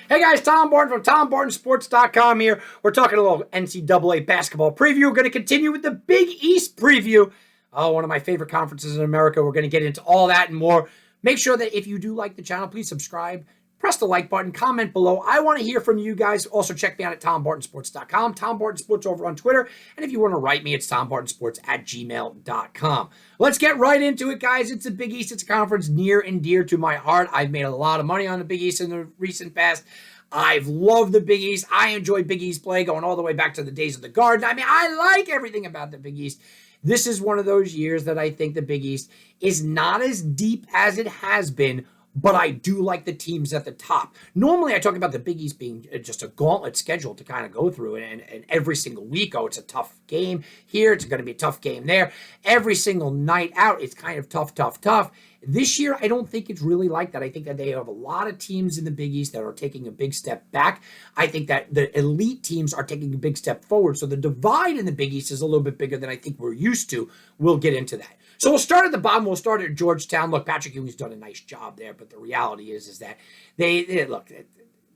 Hey guys, Tom Barton from TomBartonSports.com here. We're talking a little NCAA basketball preview. We're going to continue with the Big East preview. Oh, one of my favorite conferences in America. We're going to get into all that and more. Make sure that if you do like the channel, please subscribe. Press the like button, comment below. I want to hear from you guys. Also, check me out at TomBartonSports.com, Tom Barton Sports over on Twitter. And if you want to write me, it's TomBartonSports@gmail.com. Let's get right into it, guys. It's the Big East. It's a conference near and dear to my heart. I've made a lot of money on the Big East in the recent past. I've loved the Big East. I enjoy Big East play going all the way back to the days of the Garden. I mean, I like everything about the Big East. This is one of those years that I think the Big East is not as deep as it has been, but I do like the teams at the top. Normally, I talk about the Big East being just a gauntlet schedule to kind of go through, and every single week, oh, it's a tough game here, it's going to be a tough game there. Every single night out, it's kind of tough. This year, I don't think it's really like that. I think that they have a lot of teams in the Big East that are taking a big step back. I think that the elite teams are taking a big step forward. So the divide in the Big East is a little bit bigger than I think we're used to. We'll get into that. So we'll start at the bottom. We'll start at Georgetown. Look, Patrick Ewing's done a nice job there, but the reality is that they look,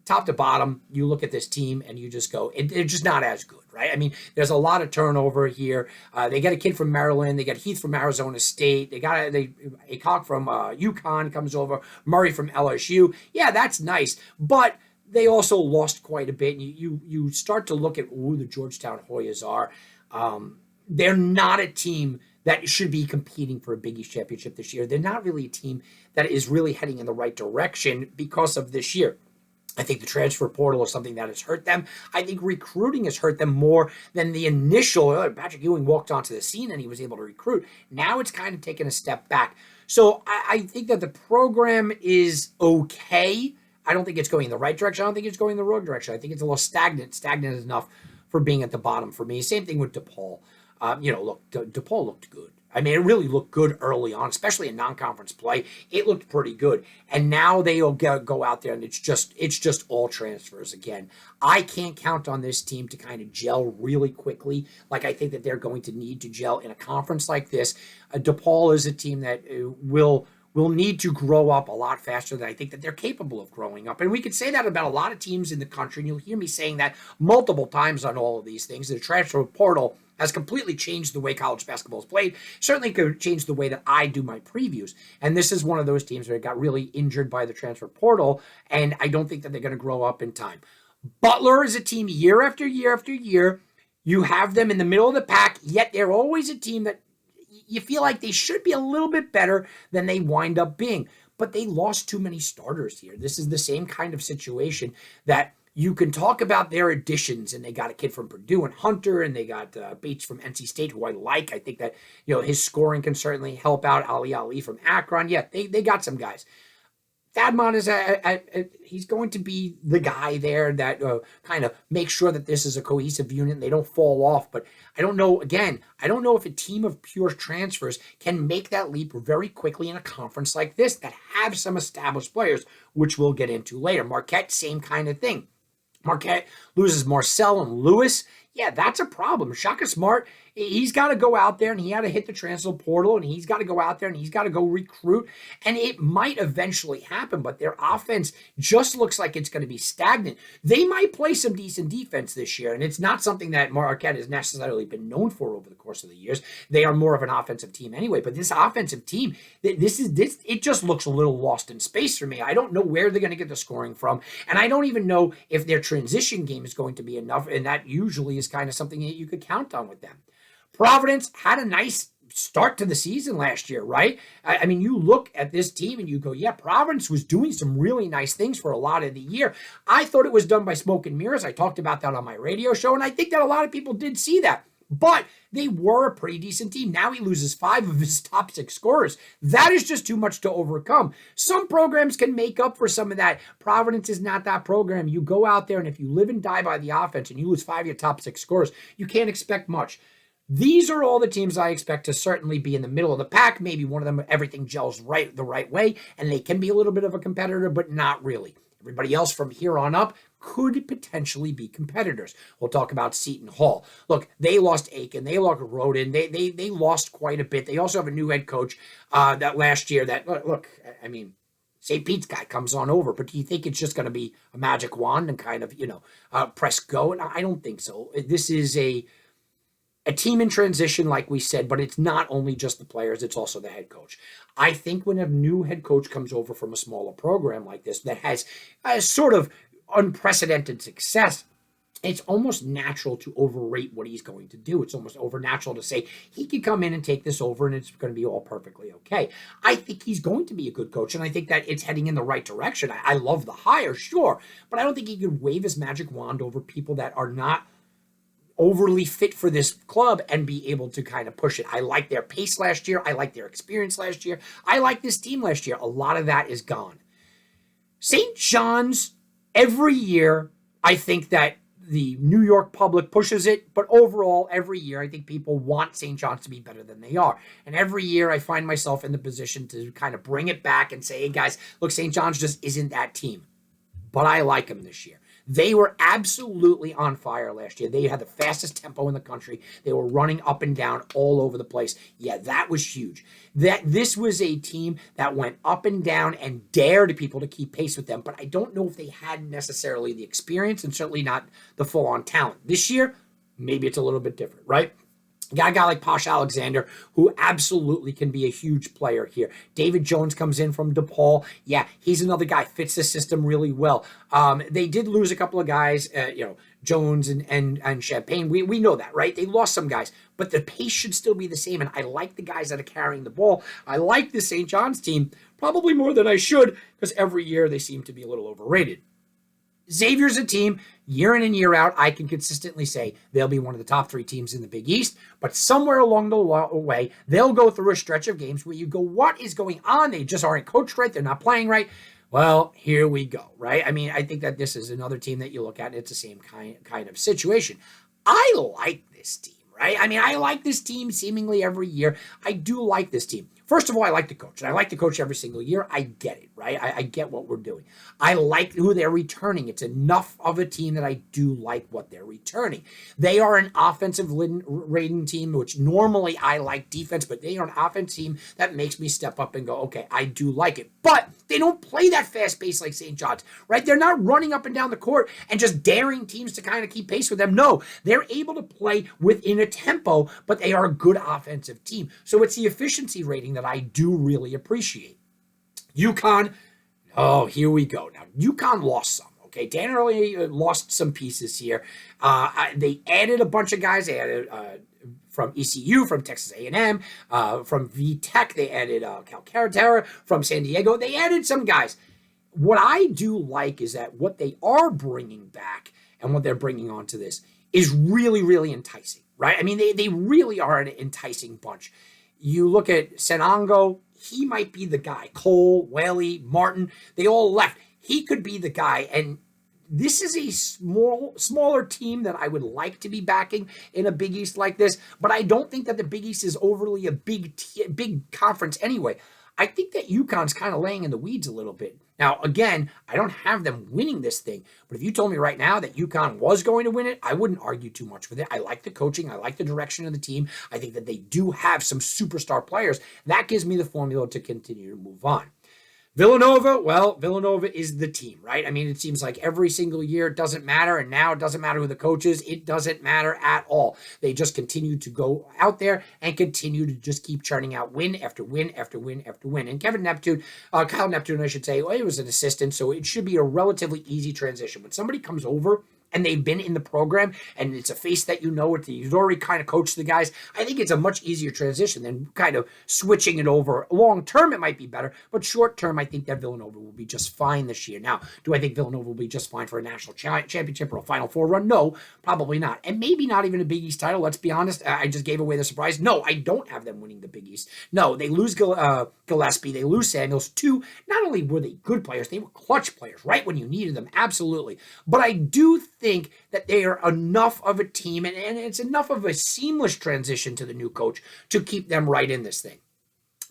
top to bottom, you look at this team and you just go, they're just not as good, right? I mean, there's a lot of turnover here. They got a kid from Maryland. They got Heath from Arizona State. They got a cock from UConn comes over. Murray from LSU. Yeah, that's nice, but they also lost quite a bit. And you start to look at who the Georgetown Hoyas are. They're not a team that should be competing for a Big East championship this year. They're not really a team that is really heading in the right direction because of this year. I think the transfer portal is something that has hurt them. I think recruiting has hurt them more than the initial. Patrick Ewing walked onto the scene and he was able to recruit. Now it's kind of taken a step back. So I think that the program is okay. I don't think it's going in the right direction. I don't think it's going in the wrong direction. I think it's a little stagnant. Stagnant is enough for being at the bottom for me. Same thing with DePaul. Look, DePaul looked good. I mean, it really looked good early on, especially in non-conference play. It looked pretty good. And now they'll go out there and it's just all transfers again. I can't count on this team to kind of gel really quickly. Like I think that they're going to need to gel in a conference like this. DePaul is a team that will need to grow up a lot faster than I think that they're capable of growing up. And we could say that about a lot of teams in the country, and you'll hear me saying that multiple times on all of these things. The transfer portal has completely changed the way college basketball is played. Certainly could change the way that I do my previews. And this is one of those teams where it got really injured by the transfer portal, and I don't think that they're going to grow up in time. Butler is a team year after year after year. You have them in the middle of the pack, yet they're always a team that you feel like they should be a little bit better than they wind up being. But they lost too many starters here. This is the same kind of situation that you can talk about their additions, and they got a kid from Purdue and Hunter, and they got Bates from NC State, who I like. I think that his scoring can certainly help out. Ali from Akron. Yeah, they got some guys. Thadmon is he's going to be the guy there that kind of makes sure that this is a cohesive unit and they don't fall off. But I don't know, again, I don't know if a team of pure transfers can make that leap very quickly in a conference like this that have some established players, which we'll get into later. Marquette, same kind of thing. Marquette loses Marcel and Lewis. Yeah, that's a problem. Shaka Smart, he's got to go out there and he had to hit the transfer portal and he's got to go out there and he's got to go recruit. And it might eventually happen, but their offense just looks like it's going to be stagnant. They might play some decent defense this year, and it's not something that Marquette has necessarily been known for over the course of the years. They are more of an offensive team anyway, but this offensive team, it just looks a little lost in space for me. I don't know where they're going to get the scoring from, and I don't even know if their transition game is going to be enough, and that usually is kind of something that you could count on with them. Providence had a nice start to the season last year, right? I mean, you look at this team and you go, yeah, Providence was doing some really nice things for a lot of the year. I thought it was done by smoke and mirrors. I talked about that on my radio show, and I think that a lot of people did see that. But they were a pretty decent team. Now he loses 5 of his top 6 scorers. That is just too much to overcome. Some programs can make up for some of that. Providence is not that program. You go out there, and if you live and die by the offense and you lose 5 of your top 6 scorers, you can't expect much. These are all the teams I expect to certainly be in the middle of the pack. Maybe one of them, everything gels the right way, and they can be a little bit of a competitor, but not really. Everybody else from here on up could potentially be competitors. We'll talk about Seton Hall. Look, they lost Aiken. They lost Roden. They lost quite a bit. They also have a new head coach that last year that, look, I mean, St. Pete's guy comes on over, but do you think it's just going to be a magic wand and kind of, press go? And I don't think so. This is a team in transition, like we said, but it's not only just the players, it's also the head coach. I think when a new head coach comes over from a smaller program like this that has a sort of unprecedented success, it's almost natural to overrate what he's going to do. It's almost overnatural to say he could come in and take this over and it's going to be all perfectly okay. I think he's going to be a good coach, and I think that it's heading in the right direction. I love the hire, sure, but I don't think he could wave his magic wand over people that are not overly fit for this club and be able to kind of push it. I like their pace last year. I like their experience last year. I like this team last year. A lot of that is gone. St. John's, every year, I think that the New York public pushes it, but overall, every year, I think people want St. John's to be better than they are. And every year, I find myself in the position to kind of bring it back and say, hey, guys, look, St. John's just isn't that team. But I like them this year. They were absolutely on fire last year. They had the fastest tempo in the country. They were running up and down all over the place. Yeah, that was huge. This was a team that went up and down and dared people to keep pace with them, but I don't know if they had necessarily the experience and certainly not the full-on talent. This year, maybe it's a little bit different, right? Got a guy like Posh Alexander, who absolutely can be a huge player here. David Jones comes in from DePaul. Yeah, he's another guy, fits the system really well. They did lose a couple of guys, Jones and Champagne. We know that, right? They lost some guys, but the pace should still be the same, and I like the guys that are carrying the ball. I like the St. John's team probably more than I should, because every year they seem to be a little overrated. Xavier's a team, year in and year out, I can consistently say they'll be one of the top 3 teams in the Big East, but somewhere along the way, they'll go through a stretch of games where you go, what is going on? They just aren't coached right. They're not playing right. Well, here we go, right? I mean, I think that this is another team that you look at, and it's the same kind of situation. I like this team, right? I mean, I like this team seemingly every year. I do like this team. First of all, I like the coach, and I like the coach every single year. I get it, right? I get what we're doing. I like who they're returning. It's enough of a team that I do like what they're returning. They are an offensive rating team, which normally I like defense, but they are an offense team that makes me step up and go, okay, I do like it. But they don't play that fast pace like St. John's, right? They're not running up and down the court and just daring teams to kind of keep pace with them. No, they're able to play within a tempo, but they are a good offensive team. So it's the efficiency rating that I do really appreciate. UConn, oh, here we go. Now, UConn lost some. Okay, Dan Early lost some pieces here. They added a bunch of guys. They added from ECU, from Texas A&M, from VTech. They added Cal Caratera from San Diego. They added some guys. What I do like is that what they are bringing back and what they're bringing onto this is really, really enticing, right? I mean, they really are an enticing bunch. You look at Senango, he might be the guy. Cole, Whaley, Martin, they all left. He could be the guy. And this is a smaller team that I would like to be backing in a Big East like this, but I don't think that the Big East is overly a big conference anyway. I think that UConn's kind of laying in the weeds a little bit. Now, again, I don't have them winning this thing, but if you told me right now that UConn was going to win it, I wouldn't argue too much with it. I like the coaching. I like the direction of the team. I think that they do have some superstar players. That gives me the formula to continue to move on. Villanova, well, Villanova is the team, right? I mean, it seems like every single year it doesn't matter, and now it doesn't matter who the coach is. It doesn't matter at all. They just continue to go out there and continue to just keep churning out win after win after win after win. And Kyle Neptune, I should say, well, he was an assistant, so it should be a relatively easy transition. When somebody comes over and they've been in the program, and it's a face that you've already kind of coached the guys, I think it's a much easier transition than kind of switching it over. Long term, it might be better, but short term, I think that Villanova will be just fine this year. Now, do I think Villanova will be just fine for a national championship or a Final Four run? No, probably not. And maybe not even a Big East title. Let's be honest. I just gave away the surprise. No, I don't have them winning the Big East. No, they lose Gillespie. They lose Samuels. Two, not only were they good players, they were clutch players, right when you needed them. Absolutely. But I do think that they are enough of a team, and it's enough of a seamless transition to the new coach to keep them right in this thing.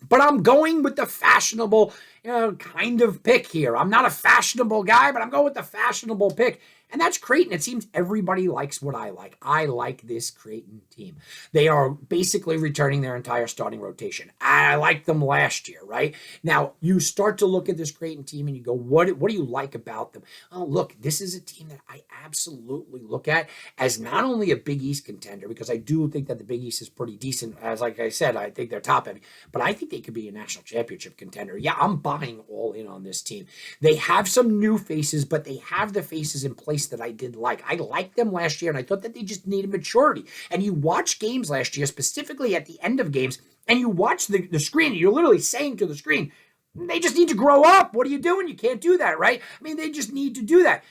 But I'm going with the fashionable kind of pick here. I'm not a fashionable guy, but I'm going with the fashionable pick. And that's Creighton. It seems everybody likes what I like. I like this Creighton team. They are basically returning their entire starting rotation. I liked them last year, right? Now, you start to look at this Creighton team and you go, what do you like about them? Oh, look, this is a team that I absolutely look at as not only a Big East contender, because I do think that the Big East is pretty decent. As like I said, I think they're top heavy, but I think they could be a national championship contender. Yeah, I'm buying all in on this team. They have some new faces, but they have the faces in place that I did like. I liked them last year, and I thought that they just needed maturity. And you watch games last year, specifically at the end of games, and you watch the screen, and you're literally saying to the screen, they just need to grow up. What are you doing? You can't do that, right? I mean, they just need to do that.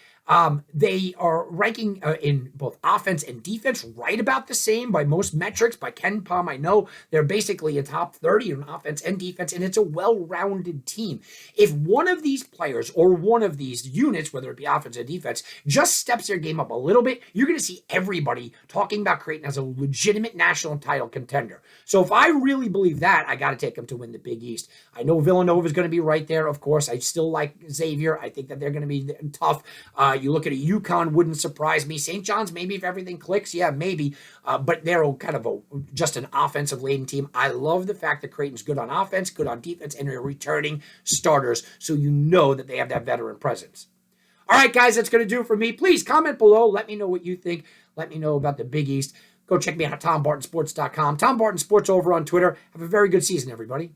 They are ranking in both offense and defense right about the same by most metrics. By KenPom, I know they're basically a top 30 in offense and defense, and it's a well-rounded team. If one of these players or one of these units, whether it be offense or defense, just steps their game up a little bit, you're going to see everybody talking about Creighton as a legitimate national title contender. So if I really believe that, I got to take them to win the Big East. I know Villanova is going to be right there, of course. I still like Xavier. I think that they're going to be tough. You look at a UConn, wouldn't surprise me. St. John's, maybe if everything clicks, yeah, maybe. But they're kind of just an offensive-laden team. I love the fact that Creighton's good on offense, good on defense, and they're returning starters, so you know that they have that veteran presence. All right, guys, that's going to do it for me. Please comment below. Let me know what you think. Let me know about the Big East. Go check me out at TomBartonSports.com. Tom Barton Sports over on Twitter. Have a very good season, everybody.